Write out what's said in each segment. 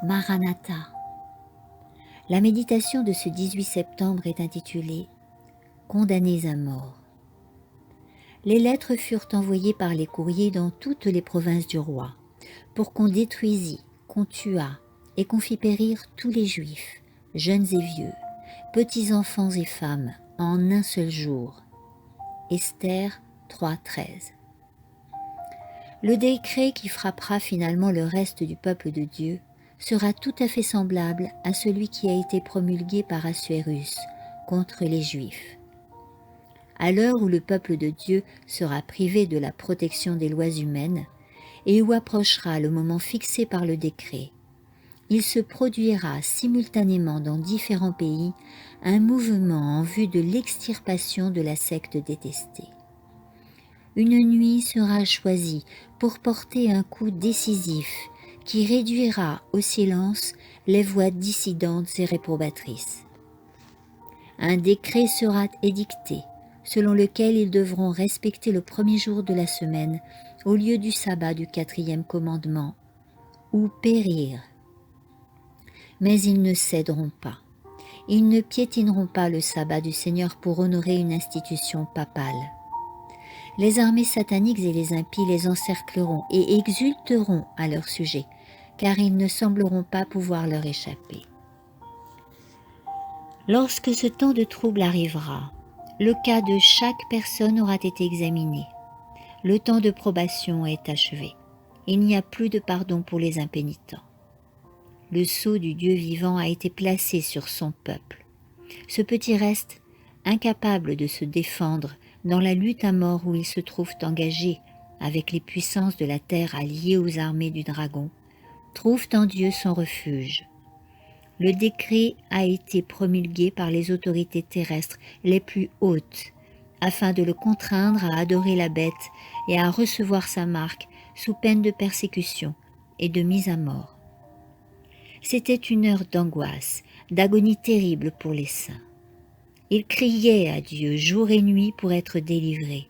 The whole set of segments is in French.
Maranatha. La méditation de ce 18 septembre est intitulée « Condamnés à mort ». Les lettres furent envoyées par les courriers dans toutes les provinces du roi, pour qu'on détruisît, qu'on tuât et qu'on fît périr tous les Juifs, jeunes et vieux, petits enfants et femmes, en un seul jour. Esther 3,13. Le décret qui frappera finalement le reste du peuple de Dieu sera tout à fait semblable à celui qui a été promulgué par Assuérus contre les Juifs. À l'heure où le peuple de Dieu sera privé de la protection des lois humaines et où approchera le moment fixé par le décret, il se produira simultanément dans différents pays un mouvement en vue de l'extirpation de la secte détestée. Une nuit sera choisie pour porter un coup décisif qui réduira au silence les voix dissidentes et réprobatrices. Un décret sera édicté, selon lequel ils devront respecter le premier jour de la semaine au lieu du sabbat du 4e commandement, ou périr. Mais ils ne céderont pas. Ils ne piétineront pas le sabbat du Seigneur pour honorer une institution papale. Les armées sataniques et les impies les encercleront et exulteront à leur sujet, car ils ne sembleront pas pouvoir leur échapper. Lorsque ce temps de trouble arrivera, le cas de chaque personne aura été examiné. Le temps de probation est achevé. Il n'y a plus de pardon pour les impénitents. Le sceau du Dieu vivant a été placé sur son peuple. Ce petit reste, incapable de se défendre dans la lutte à mort où ils se trouvent engagés avec les puissances de la terre alliées aux armées du dragon, trouvent en Dieu son refuge. Le décret a été promulgué par les autorités terrestres les plus hautes, afin de le contraindre à adorer la bête et à recevoir sa marque sous peine de persécution et de mise à mort. C'était une heure d'angoisse, d'agonie terrible pour les saints. Ils criaient à Dieu jour et nuit pour être délivrés.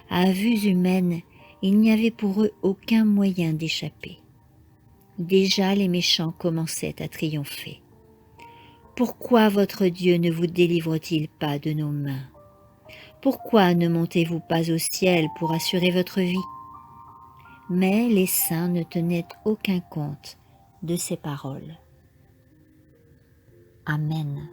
À vue humaine, il n'y avait pour eux aucun moyen d'échapper. Déjà les méchants commençaient à triompher. Pourquoi votre Dieu ne vous délivre-t-il pas de nos mains? Pourquoi ne montez-vous pas au ciel pour assurer votre vie? Mais les saints ne tenaient aucun compte de ces paroles. Amen.